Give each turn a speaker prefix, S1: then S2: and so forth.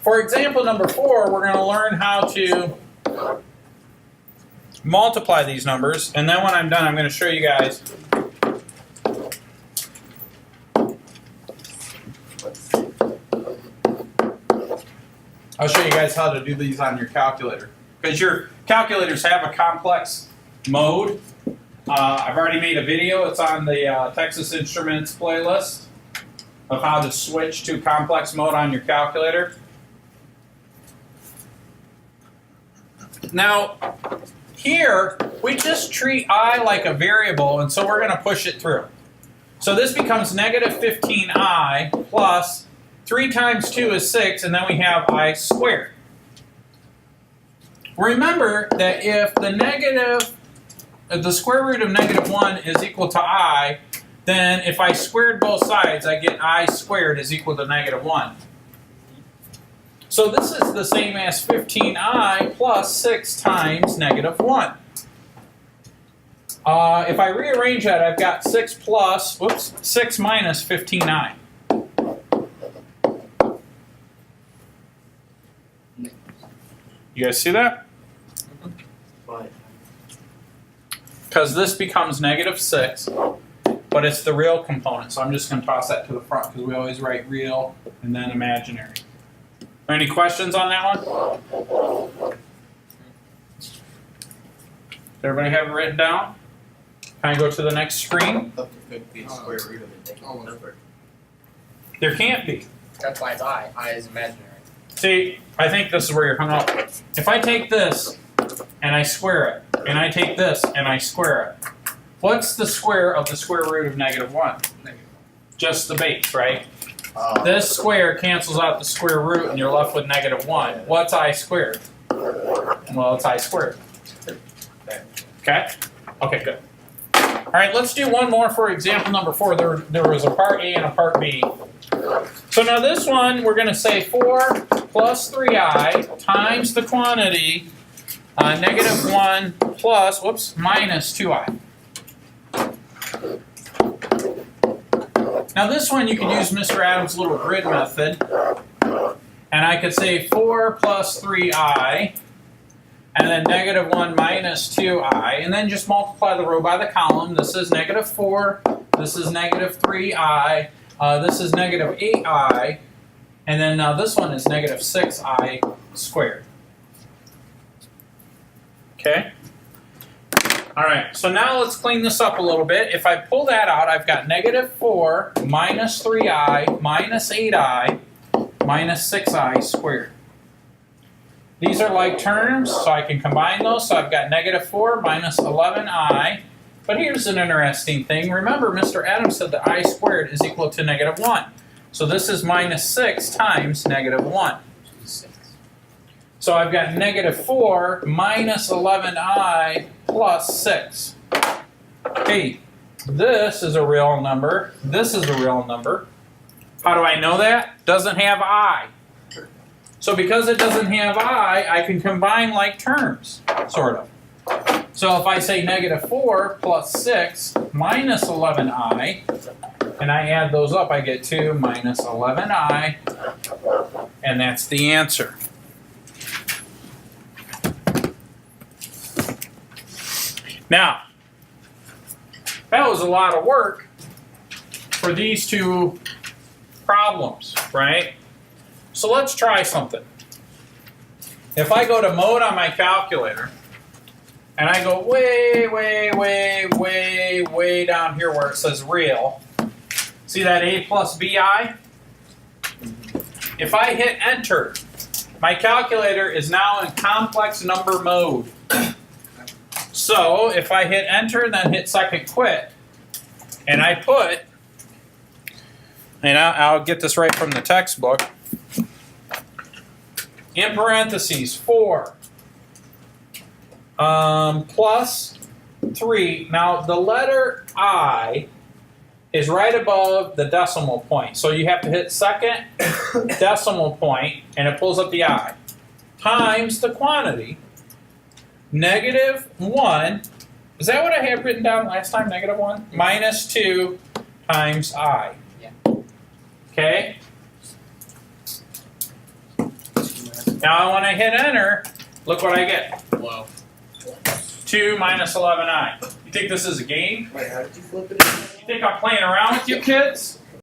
S1: For example number 4, we're going to learn how to multiply these numbers, and then when I'm done, I'm going to show you guys how to do these on your calculator. Because your calculators have a complex mode. I've already made a video. It's on the Texas Instruments playlist of how to switch to complex mode on your calculator. Now, here, we just treat I like a variable, and so we're going to push it through. So this becomes negative 15I plus 3 times 2 is 6, and then we have I squared. Remember that if the square root of negative 1 is equal to I, then if I squared both sides, I get I squared is equal to negative 1. So this is the same as 15I plus 6 times negative 1. If I rearrange that, I've got 6 minus 15I. You guys see that? Because this becomes negative 6, but it's the real component, so I'm just going to toss that to the front because we always write real and then imaginary. Are any questions on that one? Does everybody have it written down? Can I go to the next screen? There can't be.
S2: That's why it's I. I is imaginary.
S1: See, I think this is where you're hung up. If I take this and I square it, and I take this and I square it, what's the square of the square root of negative 1? Just the base, right? This square cancels out the square root and you're left with negative 1. What's I squared? Well, it's I squared. Okay? Okay, good. All right, let's do one more for example number 4. There was a part A and a part B. So now this one, we're going to say 4 plus 3I times the quantity negative 1 plus, minus 2I. Now this one you can use Mr. Adams' little grid method. And I could say 4 plus 3I, and then negative 1 minus 2I, and then just multiply the row by the column. This is negative 4, this is negative 3I, this is negative 8I, and then now this one is negative 6I squared. Okay? Alright, so now let's clean this up a little bit. If I pull that out, I've got negative 4 minus 3I minus 8I minus 6I squared. These are like terms, so I can combine those. So I've got negative 4 minus 11I. But here's an interesting thing. Remember, Mr. Adams said that I squared is equal to negative 1. So this is minus 6 times negative 1. So I've got negative 4 minus 11I plus 6. Okay, this is a real number. This is a real number. How do I know that? Doesn't have I. So because it doesn't have I can combine like terms, sort of. So if I say negative 4 plus 6 minus 11I, and I add those up, I get 2 minus 11I, and that's the answer. Now, that was a lot of work for these two problems, right? So let's try something. If I go to mode on my calculator, and I go way, way, way, way, way down here where it says real, see that A plus BI? If I hit enter, my calculator is now in complex number mode. So if I hit enter, then hit second quit, and I put, and I'll get this right from the textbook, in parentheses 4 plus 3. Now the letter I is right above the decimal point. So you have to hit second decimal point and it pulls up the I. Times the quantity, negative 1. Is that what I had written down last time, negative 1? Minus 2 times I.
S2: Yeah.
S1: Okay? Now when I hit enter, look what I get.
S2: Whoa.
S1: 2 minus 11i. You think this is a game?
S3: Wait, how did you flip it?
S1: You think I'm playing around with you kids?